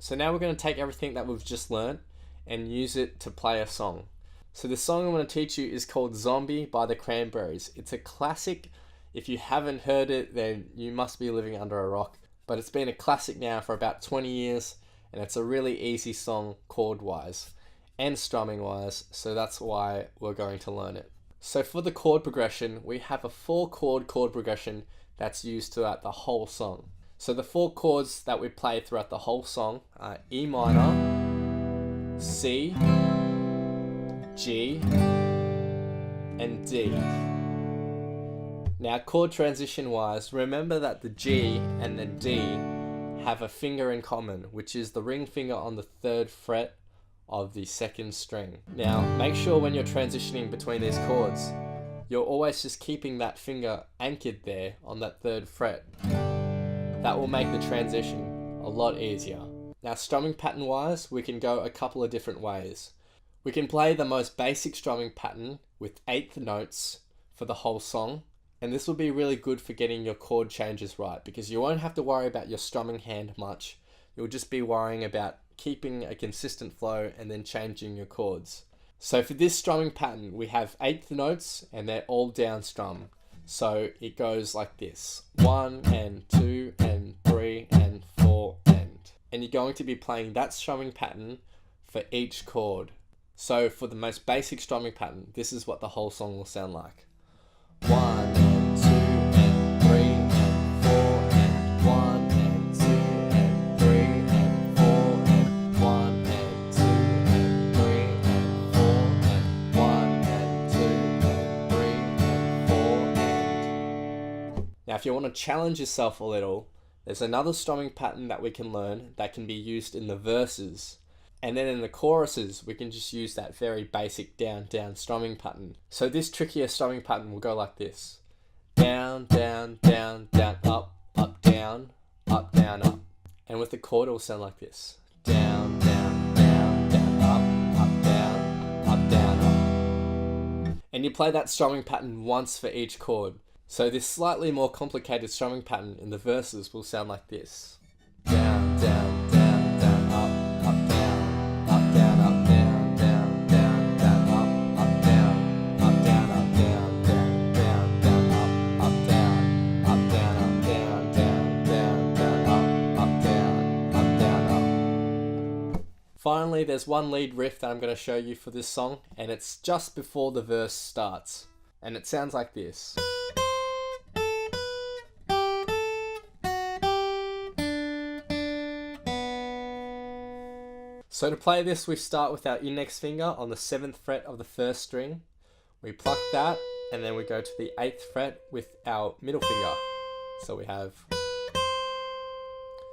So now we're going to take everything that we've just learned and use it to play a song. So the song I'm going to teach you is called Zombie by the Cranberries. It's a classic. If you haven't heard it, then you must be living under a rock. But it's been a classic now for about 20 years, and it's a really easy song chord-wise and strumming-wise, so that's why we're going to learn it. So for the chord progression, we have a 4-chord chord progression that's used throughout the whole song. So the 4 chords that we play throughout the whole song are E minor, C, G, and D. Now chord transition wise, remember that the G and the D have a finger in common, which is the ring finger on the 3rd fret of the 2nd string. Now make sure when you're transitioning between these chords, you're always just keeping that finger anchored there on that 3rd fret. That will make the transition a lot easier. Now strumming pattern wise, we can go a couple of different ways. We can play the most basic strumming pattern with 8th notes for the whole song, and this will be really good for getting your chord changes right because you won't have to worry about your strumming hand much. You'll just be worrying about keeping a consistent flow and then changing your chords. So for this strumming pattern, we have 8th notes and they're all down strum. So it goes like this: 1 and 2 and 3 and 4 and you're going to be playing that strumming pattern for each chord. So for the most basic strumming pattern, this is what the whole song will sound like. 1 and 2 and 3 and 4 and 1 and 2 and 3 and 4 and 1 and 2 and 3 and 4 and 1 and 2 and 3 and 4 and... Now if you want to challenge yourself a little, there's another strumming pattern that we can learn that can be used in the verses. And then in the choruses, we can just use that very basic down, down strumming pattern. So this trickier strumming pattern will go like this: down, down, down, down, up, up, down, up, down, up. And with the chord, it will sound like this: down, down, down, down, up, down, up. And you play that strumming pattern once for each chord. So this slightly more complicated strumming pattern in the verses will sound like this: down, down, down, down, up, up, down, up, down, up, down, down, down, down, up, down, up, down, up, down, down, down, down, up, down, up, down, up, down, down, down, down, up, down, up. Finally, there's one lead riff that I'm going to show you for this song, and it's just before the verse starts, and it sounds like this. So to play this, we start with our index finger on the 7th fret of the 1st string. We pluck that, and then we go to the 8th fret with our middle finger. So we have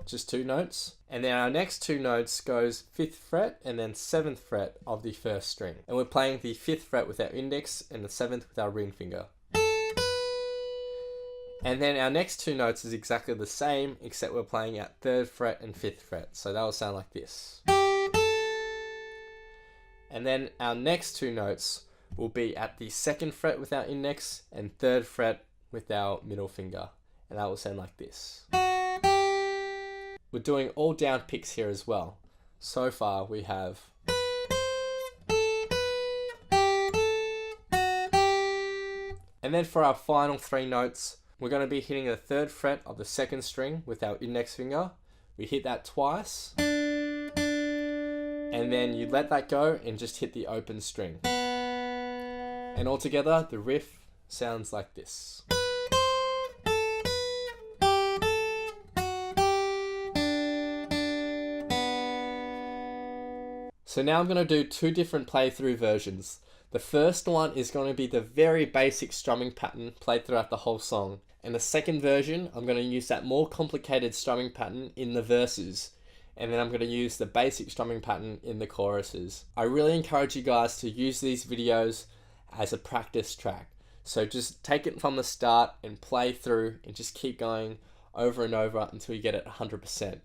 just 2 notes. And then our next 2 notes goes 5th fret and then 7th fret of the 1st string. And we're playing the 5th fret with our index and the 7th with our ring finger. And then our next 2 notes is exactly the same, except we're playing at 3rd fret and 5th fret. So that will sound like this. And then our next 2 notes will be at the 2nd fret with our index and 3rd fret with our middle finger. And that will sound like this. We're doing all down picks here as well. So far we have... And then for our final 3 notes, we're going to be hitting the 3rd fret of the 2nd string with our index finger. We hit that twice. And then you let that go and just hit the open string. And altogether, the riff sounds like this. So now I'm going to do 2 different playthrough versions. The first one is going to be the very basic strumming pattern played throughout the whole song. And the second version, I'm going to use that more complicated strumming pattern in the verses. And then I'm going to use the basic strumming pattern in the choruses. I really encourage you guys to use these videos as a practice track. So just take it from the start and play through and just keep going over and over until you get it 100%.